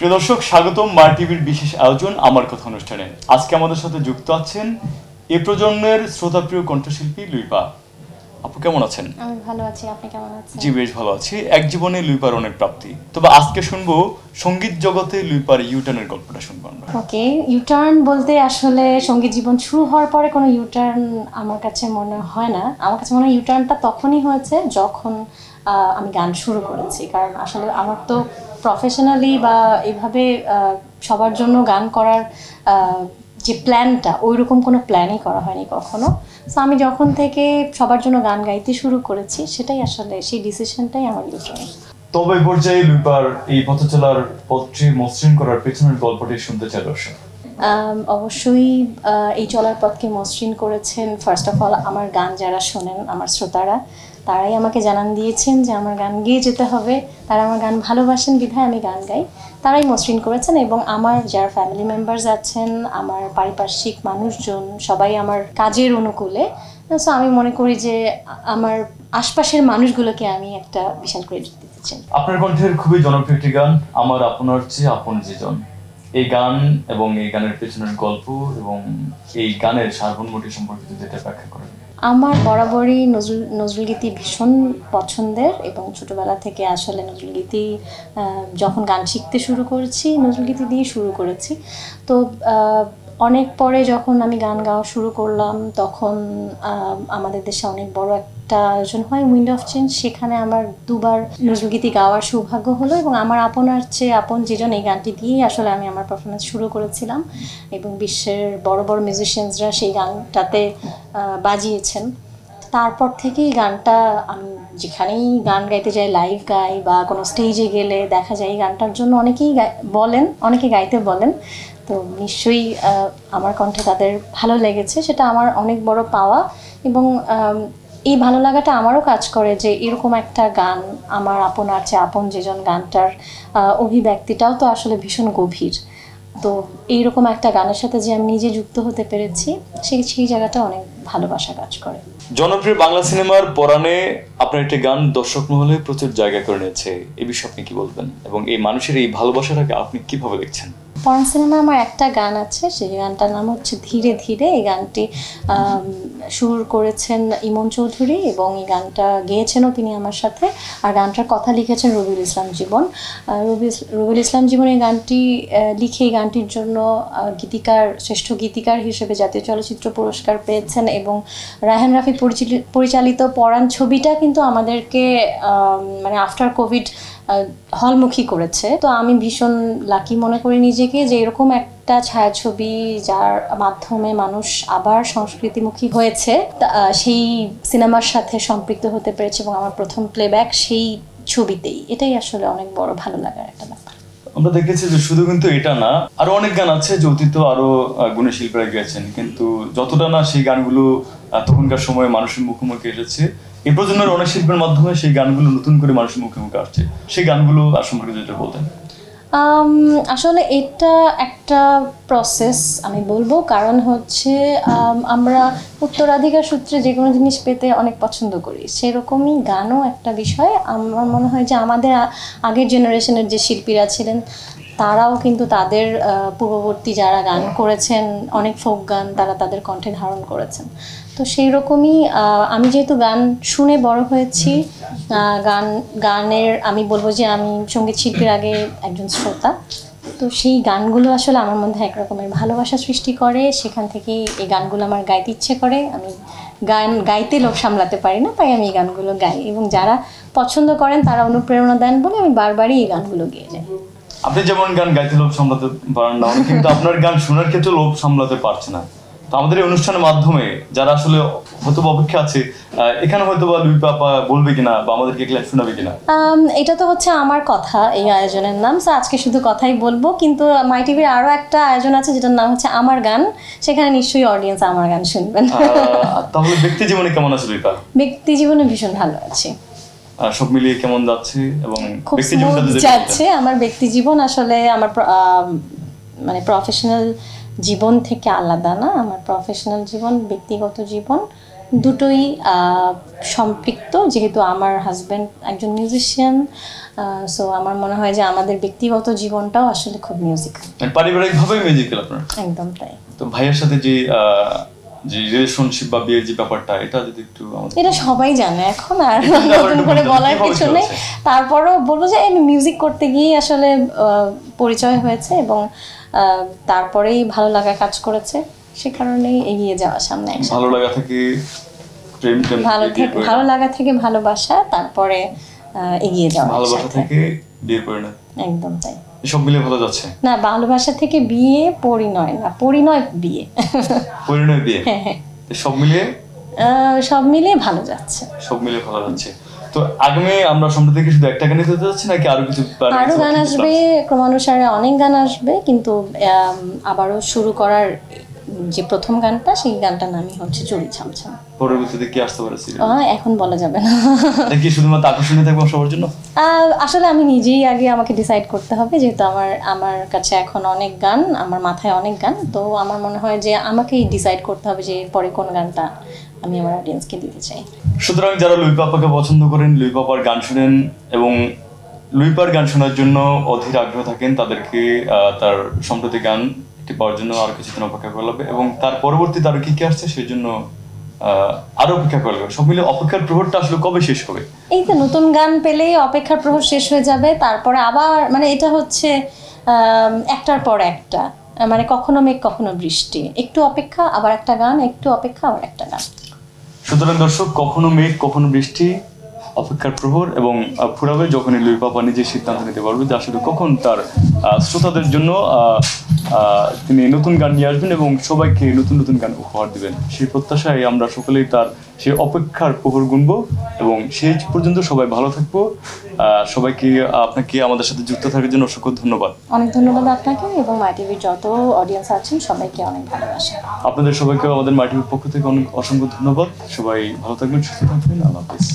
প্রিয় দর্শক, স্বাগতম মার টিভির বিশেষ আয়োজন আমার কথা অনুষ্ঠানে। আজকে আমাদের সাথে যুক্ত আছেন এই প্রজন্মের শ্রোতাপ্রিয় কণ্ঠশিল্পী লুইপা। আপু কেমন আছেন? আমি ভালো আছি, আপনি কেমন আছেন? জি, বেশ ভালো আছি। এক জীবনে লুইপার অনেক প্রাপ্তি, তবে আজকে শুনবো সঙ্গীত জগতে লুইপার ইউটার্নের গল্পটা শুনবো আমরা। ওকে, ইউটার্ন বলতে আসলে সঙ্গীত জীবন শুরু হওয়ার পরে কোনো ইউটার্ন আমার কাছে মনে হয় না। আমার কাছে মনে হয় ইউটার্নটা তখনই হয়েছে যখন আমি গান শুরু করেছি। কারণ আসলে আমার তো প্রফেশনালি বা এইভাবে সবার জন্য গান করার যে প্ল্যানটা, ওই রকম কোনো প্ল্যানই করা হয়নি কখনো। সো আমি যখন থেকে সবার জন্য গান গাইতে শুরু করেছি, সেটাই আসলে সেই ডিসিশনটাই আমার ইউটার্ন। তবে পর্যায়ে লুইপার এই পথ চলার পথটি মসৃণ করার পেছনের গল্পটি শুনতে চাই দর্শক। অবশ্যই এই চলার পথকে মসৃণ করেছেন ফার্স্ট অফ অল আমার গান যারা শোনেন, আমার শ্রোতারা, তারাই আমাকে জানান দিয়েছেন যে আমার গান গেয়ে যেতে হবে। তারা আমার গান ভালোবাসেন বিধায় আমি গান গাই, তারাই মসৃণ করেছেন। এবং আমার যারা ফ্যামিলি মেম্বার্স আছেন, আমার পারিপার্শ্বিক মানুষজন, সবাই আমার কাজের অনুকূলে। সো আমি মনে করি যে আমার আশপাশের মানুষগুলোকে আমি একটা বিশাল ক্রেডিট দিতে চাই। আপনার কণ্ঠের খুবই জনপ্রিয় একটি গান আমার আপনার চেয়ে আপন যেজন, এই গান এবং এই গানের পেছনের গল্প এবং এই গানের সার্বভৌমটি সম্পর্কে যদি এটা ব্যাখ্যা করেন। আমার বরাবরই নজরুলগীতি ভীষণ পছন্দের এবং ছোটোবেলা থেকে আসলে নজরুলগীতি যখন গান শিখতে শুরু করেছি নজরুলগীতি দিয়ে শুরু করেছি। তো অনেক পরে যখন আমি গান গাওয়া শুরু করলাম তখন আমাদের দেশে অনেক বড় একটা আয়োজন হয় উইন্ড অফ চেঞ্জ, সেখানে আমার দুবার নজরুলগীতি গাওয়ার সৌভাগ্য হলো এবং আমার আপনার চেয়ে আপন যেজন এই গানটি দিয়েই আসলে আমি আমার পারফরমেন্স শুরু করেছিলাম এবং বিশ্বের বড় বড় মিউজিশিয়ানসরা সেই গানটাতে বাজিয়েছেন। তারপর থেকেই গানটা আমি যেখানেই গান গাইতে যাই, লাইভ গাই বা কোনো স্টেজে গেলে দেখা যায় এই গানটার জন্য অনেকেই বলেন, অনেকে গাইতে বলেন। তো নিশ্চয়ই আমার কণ্ঠে তাদের ভালো লেগেছে, সেটা আমার অনেক বড় পাওয়া। এবং এই ভালো লাগাটা আমারও কাজ করে যে এরকম একটা গান আমার আপনার চেয়ে আপন যেজন গানটার অভিব্যক্তিটাও তো আসলে ভীষণ গভীর। তো এইরকম একটা গানের সাথে যে আমি নিজে যুক্ত হতে পেরেছি সেই জায়গাটা অনেক ভালোবাসা কাজ করে। জনপ্রিয় বাংলা সিনেমার পরাণে আপনার একটি গান দর্শক মহলে প্রচুর জায়গা করে নিয়েছে, এই বিষয়ে আপনি কি বলবেন এবং এই মানুষের এই ভালোবাসাটাকে আপনি কিভাবে দেখছেন? পরাণ সিনেমা আমার একটা গান আছে, সেই গানটার নাম হচ্ছে ধীরে ধীরে। এই গানটি সুর করেছেন ইমন চৌধুরী এবং এই গানটা গেয়েছেনও তিনি আমার সাথে। আর গানটার কথা লিখেছেন রবিউল ইসলাম জীবন। রবিউল ইসলাম জীবন এই গানটি লিখে এই গানটির জন্য শ্রেষ্ঠ গীতিকার হিসেবে জাতীয় চলচ্চিত্র পুরস্কার পেয়েছেন। এবং রায়হান রাফি পরিচালিত পরাণ ছবিটা কিন্তু আমাদেরকে মানে আফটার কোভিড হলমুখী করেছে। তো আমি ভীষণ লাকি মনে করি নিজেকে যে এরকম একটা ছায়াছবি যার মাধ্যমে মানুষ আবার সংস্কৃতিমুখী হয়েছে, সেই সিনেমার সাথে সম্পৃক্ত হতে পেরেছে এবং আমার প্রথম প্লেব্যাক সেই ছবিতেই। এটাই আসলে অনেক বড় ভালো লাগার একটা ব্যাপার। আমরা দেখেছি যে শুধু কিন্তু এটা না, আরো অনেক গান আছে যে অতীত আরো গুণী শিল্পীরা গেয়েছেন, কিন্তু যতটা না সেই গানগুলো তখনকার সময়ে মানুষের মুখোমুখি এসেছে, এই প্রজন্মের অনেক শিল্পের মাধ্যমে সেই গানগুলো নতুন করে মানুষের মুখোমুখি আসছে। সেই গানগুলো সম্পর্কে যেটা বলতেন। আসলে এটা একটা প্রসেস আমি বলবো, কারণ হচ্ছে আমরা উত্তরাধিকার সূত্রে যে কোনো জিনিস পেতে অনেক পছন্দ করি, সেরকমই গানও একটা বিষয়। আমার মনে হয় যে আমাদের আগের জেনারেশনের যে শিল্পীরা ছিলেন তারাও কিন্তু তাদের পূর্ববর্তী যারা গান করেছেন অনেক ফোক গান তারা তাদের কণ্ঠে ধারণ করেছেন। তো সেই রকমই আমি যেহেতু গান শুনে বড় হয়েছি, গানের আমি বলবো যে আমি সঙ্গীত শিল্পীর আগে একজন শ্রোতা। তো সেই গানগুলো আসলে আমার মধ্যে একরকমের ভালোবাসা সৃষ্টি করে, সেখান থেকেই এই গানগুলো আমার গাইতে ইচ্ছে করে। আমি গান গাইতে লোভ সামলাতে পারি না, তাই আমি এই গানগুলো গাই এবং যারা পছন্দ করেন তারা অনুপ্রেরণা দেন বলে আমি বারবারই এই গানগুলো গেয়ে যাই। আপনি যেমন গান গাইতে লোভ সামলাতে পারেন না, কিন্তু আপনার গান শোনার ক্ষেত্রে লোভ সামলাতে পারছে না। তো আমাদের এই অনুষ্ঠানের মাধ্যমে যারা আসলে হয়তো অপেক্ষা আছে, এখানে হয়তো বা লুইপা বলবে কিনা বা আমাদেরকে ক্লাস শোনাবে কিনা। এটা তো হচ্ছে আমার কথা, এই আয়োজনের নাম। আজকে শুধু কথাই বলবো, কিন্তু মাই টিভির আরো একটা আয়োজন আছে যেটার নাম হচ্ছে আমার গান, সেখানে নিশ্চয়ই অডিয়েন্স আমার গান শুনবেন। তাহলে ব্যক্তি জীবনে কেমন আছে লুইপা? ব্যক্তি জীবনে ভীষণ ভালো আছি। সব মিলিয়ে কেমন যাচ্ছে এবং ব্যক্তি জীবনটা যাচ্ছে? আমার ব্যক্তি জীবন আসলে আমার মানে প্রফেশনাল জীবন থেকে আলাদা না। আমার প্রফেশনাল জীবন ব্যক্তিগত জীবন দুটোই সম্পৃক্ত, যেহেতু আমার হাজব্যান্ড একজন মিউজিশিয়ান, সো আমার মনে হয় যে আমাদের ব্যক্তিগত জীবনটাও আসলে খুব মিউজিক্যাল। পারিবারিকভাবেই মিউজিক্যাল আপনার। একদম তাই। তো ভাইয়ের সাথে যে যে রিলেশনশিপ বা বিয়ের যে ব্যাপারটা, এটা যদি একটু আমাদের। এটা সবাই জানে এখন, আর নতুন করে বলার কিছু নেই। তারপরও বলবো যে আমি মিউজিক করতে গিয়ে আসলে পরিচয় হয়েছে, এবং তারপরেই ভালো লাগা কাজ করেছে, সে কারণেই এগিয়ে যাওয়া সামনে। ভালো লাগা থেকে প্রেম, ভালো লাগা থেকে ভালোবাসা, তারপরে এগিয়ে যাওয়া, ভালোবাসা থেকে বিয়ের পরিণয়। একদম তাই। সব মিলে ভালো যাচ্ছে না, ভালোবাসা থেকে বিয়ে, পরিণয় না, পরিণয় বিয়ে, পরিণয় বিয়ে, সব মিলিয়ে ভালো যাচ্ছে, সব মিলিয়ে ভালো যাচ্ছে। তো আগামী আমরা সম্প্রতি কি শুধু একটা গানই দিতে যাচ্ছি, নাকি আরো কিছু আরো গান আসবে, ক্রমানুসারে অনেক গান আসবে, কিন্তু আবারও শুরু করার যে প্রথম গানটা, সেই গানটার নামই হচ্ছে চুড়ি ছামছাম। পরবর্তীতে কি আসতে পারে? এখন বলা যাবে না। কি শুধুমাত্র আকর্ষণীয় থাকবে সবার জন্য? আসলে আমি নিজেই আগে আমাকে ডিসাইড করতে হবে, যেহেতু আমার কাছে এখন অনেক গান, আমার মাথায় অনেক গান, তো আমার মনে হয় যে আমাকেই ডিসাইড করতে হবে যে এরপরে কোন গানটা আমি আমার অডিয়েন্সকে দিতে চাই। সুতরাং যারা লুই পাপাকে পছন্দ করেন, লুই পাপার গান শুনেন এবং লুইপার গান শোনার জন্য অধীর আগ্রহ থাকেন, তাদেরকে তার সম্প্রতি গান পাওয়ার জন্য আরো কিছুদিন অপেক্ষা করা লাগবে, এবং তার পরবর্তীতে আরো কি কি আসছে সেই জন্য আরো অপেক্ষা করা লাগবে। সব মিলে অপেক্ষার প্রহরটা আসলে কবে শেষ হবে? এই তো নতুন গান পেলেই অপেক্ষার প্রহর শেষ হয়ে যাবে, তারপরে আবার মানে এটা হচ্ছে একটার পর একটা, মানে কখনো মেঘ কখনো বৃষ্টি, একটু অপেক্ষা আবার একটা গান, একটু অপেক্ষা আবার একটা গান। সুতরাং দর্শক, কখনো মেঘ কখনো বৃষ্টি, অপেক্ষার প্রহর, এবং ফুরাবে যখনই লুই পাপা নিজে সিদ্ধান্ত নিতে পারবে যে আসলে কখন তার শ্রোতাদের জন্য তিনি নতুন গান নিয়ে আসবেন এবং সবাইকে নতুন নতুন গান উপহার দিবেন। সেই প্রত্যাশায় আমরা সকলেই তার সেই অপেক্ষার প্রহর গুনবো, এবং সেই পর্যন্ত সবাই ভালো থাকবো। সবাইকে, আপনাকে আমাদের সাথে যুক্ত থাকার জন্য অসংখ্য ধন্যবাদ। অনেক ধন্যবাদ আপনাকে, এবং মাই টিভির যত অডিয়েন্স আছেন সবাইকে অনেক ভালোবাসা। আপনাদের সবাইকে আমাদের মাই টিভির পক্ষ থেকে অনেক অসংখ্য ধন্যবাদ। সবাই ভালো থাকবেন, সুস্থ থাকবেন। আল্লাহ হাফেজ।